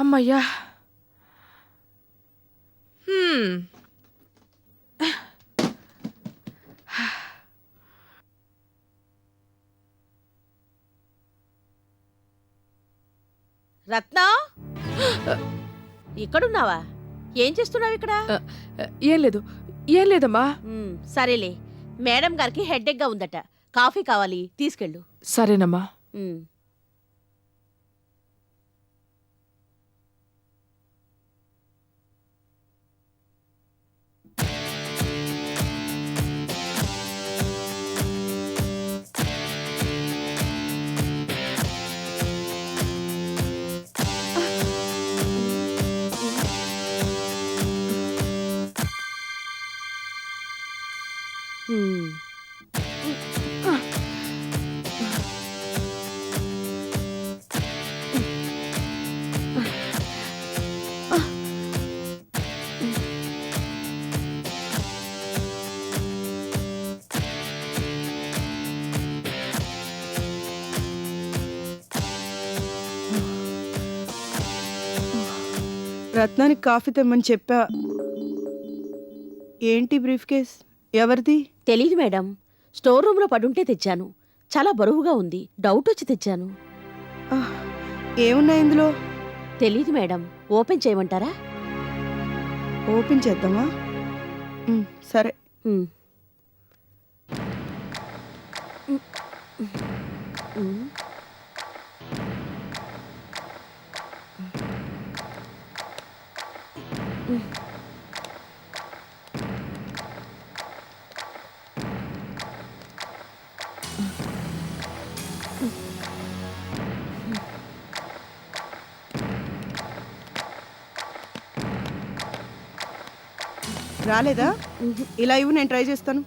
అమ్మయ్యా. హ్మ్. రత్నం ఇక్కడున్నావా? ఏం చేస్తున్నావు ఇక్కడ? ఏం లేదు, ఏం లేదమ్మా. సరేలే, మేడం గారికి హెడ్ఏక్గా ఉందట. కాఫీ కావాలి, తీసుకెళ్ళు. సరేనమ్మా. ఉమ్. ఉమ్. రత్నానికి కాఫీ తెమ్మని చెప్పా. ఏంటి బ్రీఫ్ కేస్? ఎవరిది? తెలీదు మేడం, స్టోర్ రూమ్లో పడుంటే తెచ్చాను. చాలా బరువుగా ఉంది, డౌట్ వచ్చి తెచ్చాను. ఏమున్నాయి ఇందులో? తెలీదు మేడం, ఓపెన్ చేయమంటారా? ఓపెన్ చేద్దామా? సరే. ఉమ్. ఉమ్. రాలేదా? ఇలా ఇవ్వు, నేను ట్రై చేస్తాను.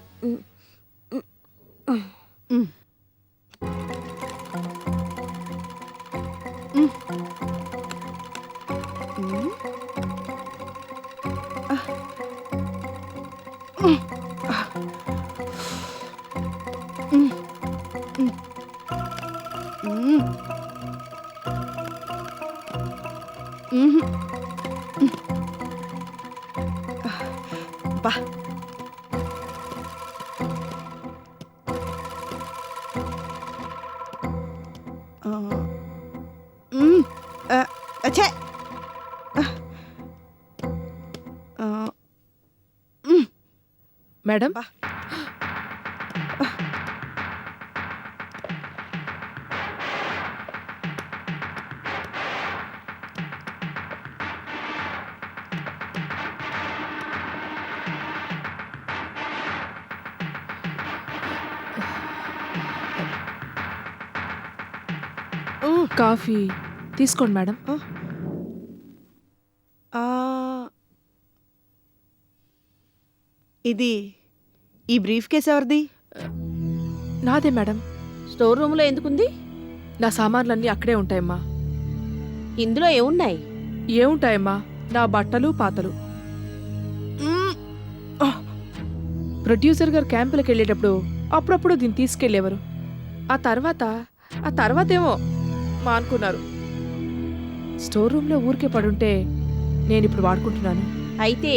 బా అచ్చే. మేడం, కాఫీ తీసుకోండి మేడం. ఇది ఈ బ్రీఫ్ కేస్ ఎవరిది? నాదే మేడం. స్టోర్ రూమ్లో ఎందుకుంది? నా సామాన్లన్నీ అక్కడే ఉంటాయమ్మా. ఇందులో ఏమున్నాయి? ఏముంటాయమ్మా, నా బట్టలు పాతలు. ప్రొడ్యూసర్ గారు క్యాంపులకు వెళ్ళేటప్పుడు అప్పుడప్పుడు దీన్ని తీసుకెళ్లేవారు. ఆ తర్వాత ఏమో మానుకున్నారు. స్టోర్ రూమ్లో ఊరికే పడుంటే నేను ఇప్పుడు వాడుకుంటున్నాను. అయితే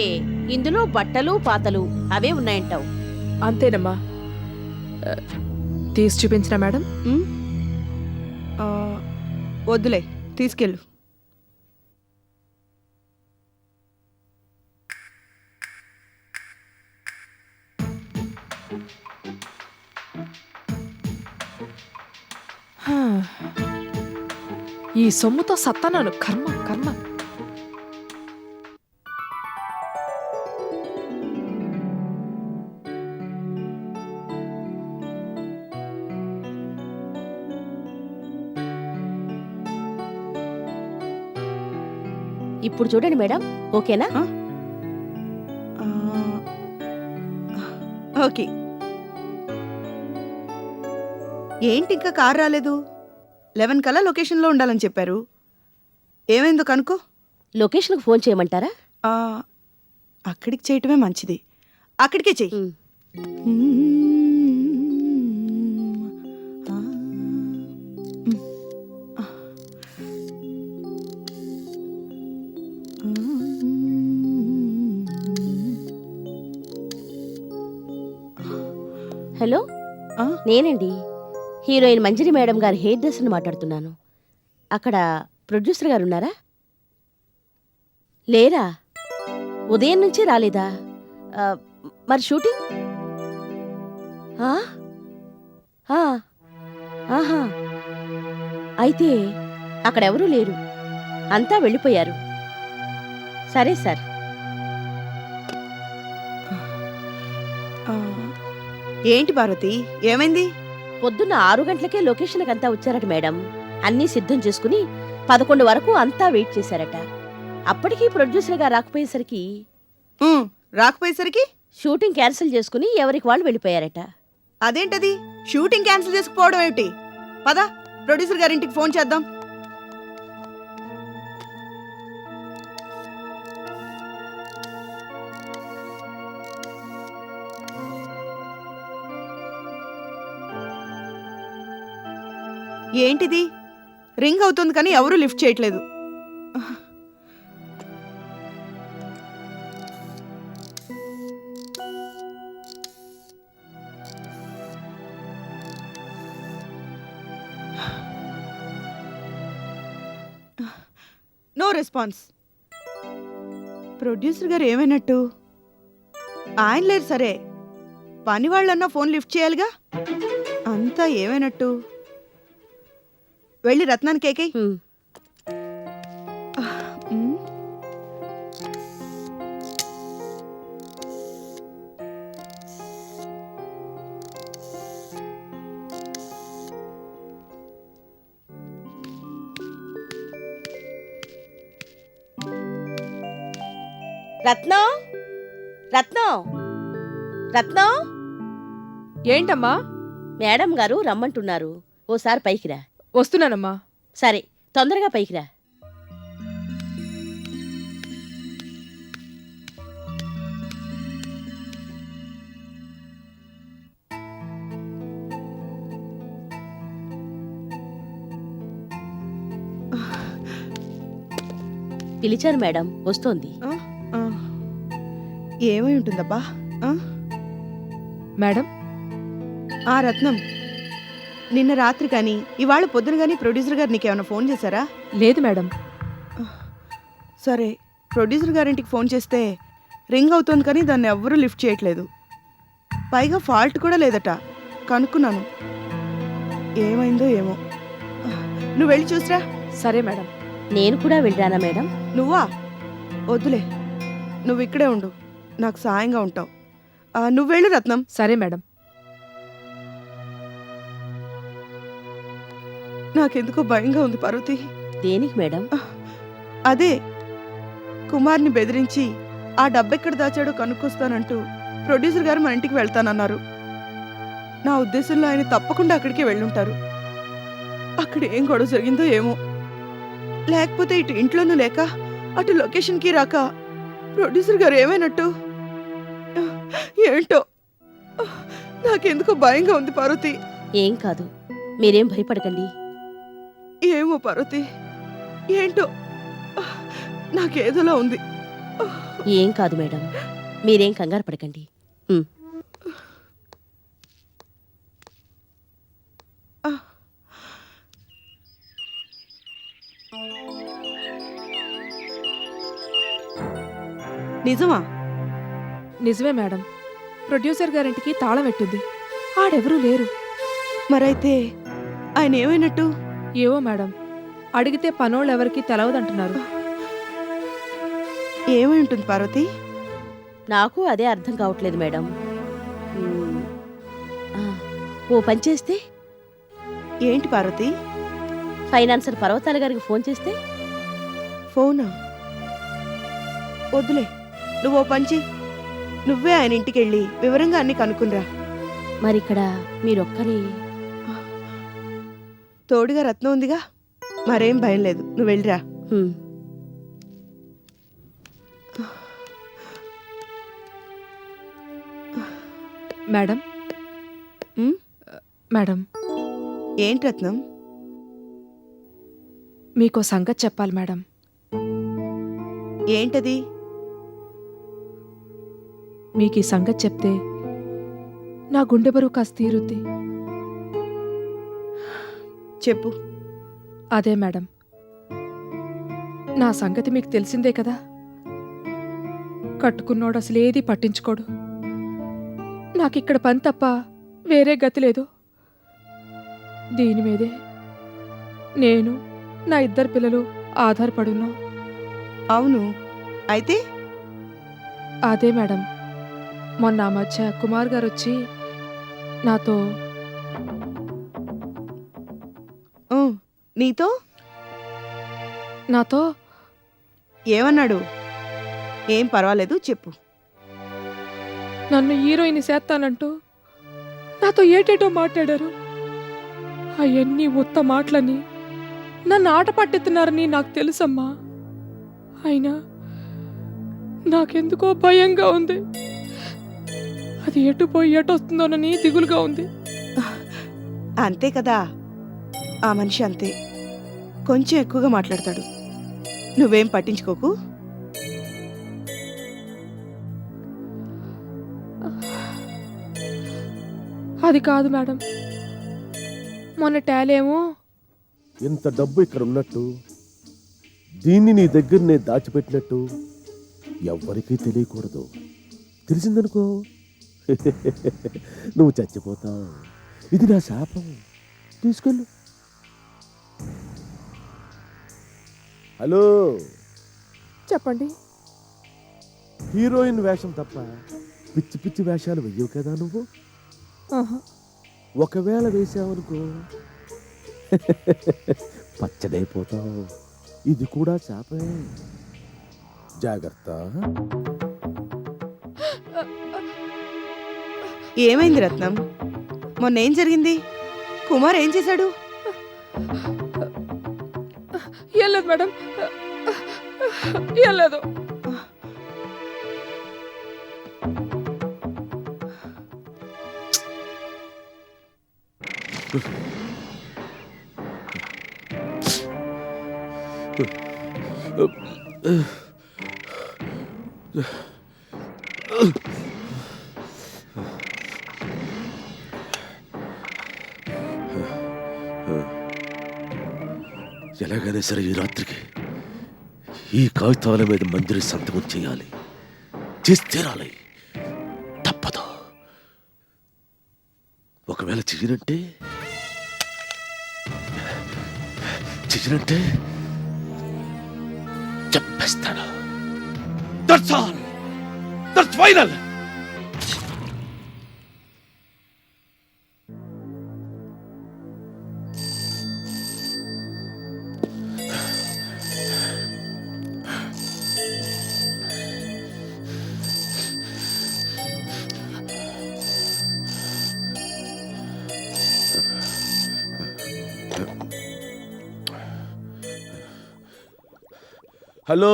ఇందులో బట్టలు పాతలు అవే ఉన్నాయంటావు? అంతేనమ్మా. తీసి చూపించినా మేడం? వద్దులే, తీసుకెళ్ళు. ఈ సొమ్ముతో సత్తానాను. కర్మ కర్మ. ఇప్పుడు చూడండి మేడం, ఓకేనా? ఓకే. ఏంటి ఇంకా కార్ రాలేదు? 11 కల్లా లొకేషన్లో ఉండాలని చెప్పారు. ఏమైందో కనుక్కో. లొకేషన్కి ఫోన్ చేయమంటారా? అక్కడికి చేయటమే మంచిది. అక్కడికే చెయ్యి. హలో ఆ? నేనండి హీరోయిన్ మంజరి మేడం గారి హెయిర్ డ్రెస్ని మాట్లాడుతున్నాను. అక్కడ ప్రొడ్యూసర్ గారు ఉన్నారా? లేరా? ఉదయం నుంచి రాలేదా? ఆ, మరి షూటింగ్? ఆ? ఆ, ఆహా. అయితే అక్కడెవరూ లేరు, అంతా వెళ్ళిపోయారు. సరే సార్. ఆ, ఏంటి పార్వతి, ఏమైంది? పొద్దున్న 6 గంటలకే లొకేషన్కి అంతా వచ్చారట మేడం. అన్నీ సిద్ధం చేసుకుని 11 వరకు అంతా వెయిట్ చేశారట. అప్పటికీ ప్రొడ్యూసర్ గారు రాకపోయేసరికి ఉమ్, రాకపోయేసరికి షూటింగ్ క్యాన్సిల్ చేసుకుని ఎవరికి వాళ్ళు వెళ్ళిపోయారట. అదేంటది? షూటింగ్ క్యాన్సిల్ చేసుకుపోవడం ఏమిటి? పద, ప్రొడ్యూసర్ గారింటికి ఫోన్ చేద్దాం. ఏంటిది? రింగ్ అవుతుంది కానీ ఎవరూ లిఫ్ట్ చేయట్లేదు. No response. ప్రొడ్యూసర్ గారు ఏమైనట్టు? ఆయన లేరు సరే, పని వాళ్ళన్నా ఫోన్ లిఫ్ట్ చేయాలిగా. అంతా ఏమైనట్టు? వెళ్ళి రత్నానికి కేకై. హ్మ్. రత్నం, రత్నం, రత్నం. ఏంటమ్మా? మేడం గారు రమ్మంటున్నారు, ఓసారి పైకి రా. వస్తున్నానమ్మా. సరే, తొందరగా పైకి రా. పిలిచాను మేడం, వస్తోంది. ఏమై ఉంటుందబ్బా? మేడం, ఆ రత్నం, నిన్న రాత్రి కానీ ఇవాళ పొద్దున కానీ ప్రొడ్యూసర్ గారు నీకేమైనా ఫోన్ చేశారా? లేదు మేడం. సరే, ప్రొడ్యూసర్ గారింటికి ఫోన్ చేస్తే రింగ్ అవుతుంది కానీ దాన్ని ఎవ్వరూ లిఫ్ట్ చేయట్లేదు. పైగా ఫాల్ట్ కూడా లేదట, కనుక్కున్నాను. ఏమైందో ఏమో. నువ్వు వెళ్ళి చూసిరా. సరే మేడం. నేను కూడా వెళ్ళరానా మేడం? నువ్వా? వద్దులే, నువ్వు ఇక్కడే ఉండు, నాకు సాయంగా ఉంటావు. నువ్వు వెళ్ళు రత్నం. సరే మేడం. నాకెందుకో భయంగా ఉంది పార్వతి. దేనికి మేడం? అదే, కుమార్ని బెదిరించి ఆ డబ్బెక్కడ దాచాడో కనుక్కొస్తానంటూ ప్రొడ్యూసర్ గారు మన ఇంటికి వెళ్తానన్నారు. నా ఉద్దేశంలో ఆయన తప్పకుండా అక్కడికే వెళ్ళుంటారు. అక్కడ ఏం గొడవ జరిగిందో ఏమో. లేకపోతే ఇటు ఇంట్లోనూ లేక అటు లొకేషన్కి రాక ప్రొడ్యూసర్ గారు ఏమైనట్టు? ఏంటో, నాకెందుకో భయంగా ఉంది పార్వతి. ఏం కాదు, మీరేం భయపడకండి. ఏమో పార్వతి, ఏంటో నాకేదోలా ఉంది. ఏం కాదు మేడం, మీరేం కంగారు పడకండి. ఉమ్. నిజమా? నిజమే మేడం. ప్రొడ్యూసర్ గారింటికి తాళం ఎట్టుంది, ఆడెవరూ లేరు. మరైతే ఆయన ఏమైనట్టు? ఏవో మేడం, అడిగితే పనోళ్ళు ఎవరికి తెలవదంటున్నారు. ఏమై ఉంటుంది పార్వతి? నాకు అదే అర్థం కావట్లేదు మేడం. ఉమ్. ఆ, ఓ పని చేస్తే, ఏంటి పార్వతి? ఫైనాన్సర్ పర్వతాల గారికి ఫోన్ చేస్తే? ఫోనా? వద్దులే, నువ్వు ఓ పంచి, నువ్వే ఆయన ఇంటికి వెళ్ళి వివరంగా అన్ని కనుక్కునరా. మరిక్కడ మీరొక్కరి. తోడుగా రత్నం ఉందిగా, మరేం భయం లేదు, నువ్వు వెళ్ళిరా. ఉమ్. మేడం, ఉమ్, మేడం, ఏంటి రత్నం? మీకో సంగతి చెప్పాలి మేడం. ఏంటది? మీకు ఈ సంగతి చెప్తే నా గుండె బరువు కాస్త తీరుద్ది. చెప్పు. అదే మేడం, నా సంగతి మీకు తెలిసిందే కదా. కట్టుకున్నోడు అసలేది పట్టించుకోడు. నాకిక్కడ పని తప్ప వేరే గతి లేదు. దీని మీదే నేను, నా 2 పిల్లలు ఆధారపడున్నాం. అవును, అయితే అదే మేడం, మొన్న ఆ మధ్య కుమార్ గారు వచ్చి నాతో ఊ, నీతో నాతో ఏమన్నాడు? ఏం పర్వాలేదు, చెప్పు. నన్ను హీరోయిన్ చేస్తానంటూ నాతో ఏటేటో మాట్లాడారు. అవన్నీ ఉత్త మాటలని నన్ను ఆట పట్టిస్తున్నారని నాకు తెలుసమ్మా. అయినా నాకెందుకో భయంగా ఉంది. అది ఎటు పోయి ఎటు వస్తుందోనని దిగులుగా ఉంది. అంతే కదా, ఆ మనిషి అంతే, కొంచెం ఎక్కువగా మాట్లాడతాడు. నువ్వేం పట్టించుకోకు. అది కాదు మేడం, మొన్న టాలేమో ఇంత డబ్బు ఇక్కడ ఉన్నట్టు, దీన్ని నీ దగ్గర నేను దాచిపెట్టినట్టు ఎవ్వరికీ తెలియకూడదు. తెలిసిందనుకో నువ్వు చచ్చిపోతావు. ఇది నా శాపం. తీసుకెళ్ళు. హలో, చెప్పండి. హీరోయిన్ వేషం తప్ప పిచ్చి పిచ్చి వేషాలు వెయ్యవు కదా నువ్వు. ఆహా. ఒకవేళ వేసావనుకో పచ్చడైపోతావు. ఇది కూడా శాపే. జాగ్రత్త. ఏమైంది రత్నం? మొన్న ఏం జరిగింది? కుమార్ ఏం చేశాడు? ఏం లేదు మేడం, ఏం లేదు. ఎలాగైనా సరే ఈ రాత్రికి ఈ కాగితాల మీద మంజరి సంతకం చేయాలి. చేసి తీరాలి. తప్పదు. ఒకవేళ చెయ్యనంటే చెప్పేస్తాను. That's all. That's final. Hello,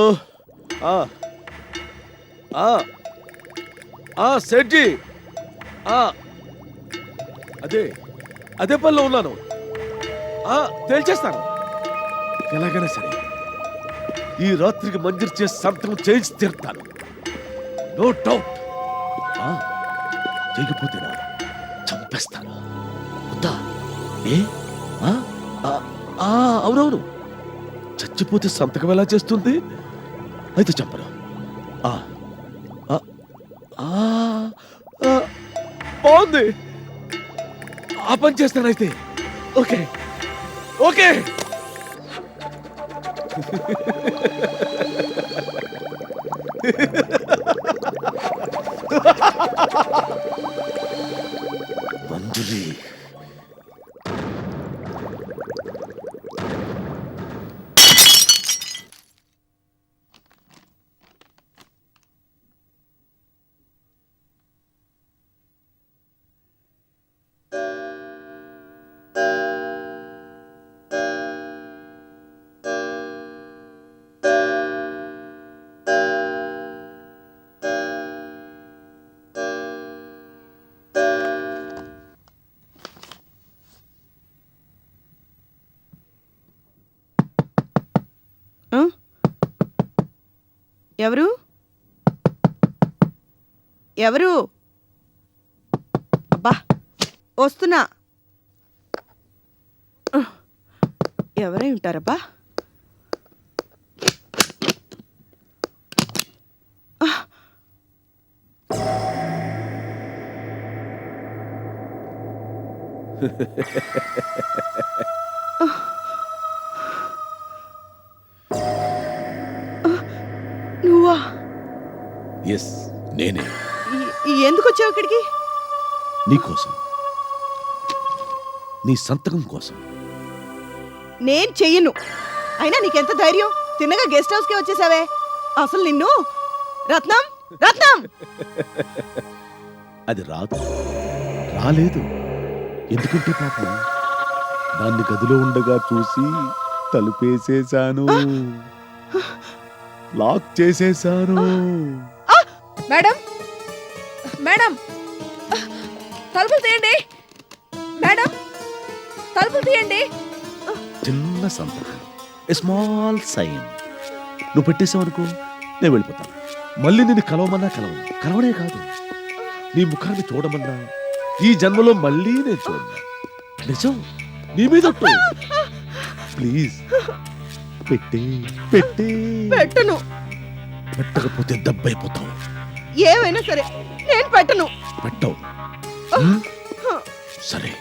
సెడ్జీ, అదే పనిలో ఉన్నాను. తేల్చేస్తాను. ఎలాగైనా సరే ఈ రాత్రికి మంజూరు చేసి సంతకం చేయించి తీరుతాను. No doubt. చేయకపోతేనా చంపేస్తాను. వద్దా? ఏ అవునవును, చచ్చిపోతే సంతకం ఎలా చేస్తుంది? అయితే చంపను. బాగుంది. ఆ పని చేస్తానైతే. Okay okay. మంజురి, ఎవరు? ఎవరు? అబ్బా, అబ్బా వస్తున్నా. ఎవరై ఉంటారబ్బా? నువ్వా? ఎస్, నేనే. ఎందుకు వచ్చావు ఇక్కడికి? నీకోసం, నీ సంతకం కోసం. నేను చెయ్యను. అయినా నీకెంత ధైర్యం? తిన్నగా గెస్ట్ హౌస్కి వచ్చేసావే. అసలు నిన్ను రత్నం రత్నం అది రాలేదు. ఎందుకంటే పాపం దాన్ని గదిలో ఉండగా చూసి తలుపేసేశాను, లాక్ చేసేశాను. మేడం, మేడం, తలుపులు తీయండి. మేడం, తలుపులు తీయండి. చిన్న సంతకం, స్మాల్ సైన్. నువ్వు పెట్టేసావనుకో, నేను వెళ్ళిపోతాను. మళ్ళీ నిన్ను కలవమన్నా కలవనే కాదు, నీ ముఖాన్ని చూడమన్నా ఈ జన్మలో మళ్ళీ నేను చూడను. నిజం, నీ మీద ఒట్టు. ప్లీజ్ పెట్టను. పెట్టకపోతే దెబ్బైపోతావు. ఏమైనా సరే నేను పెట్టను. పెట్టవు. సరే.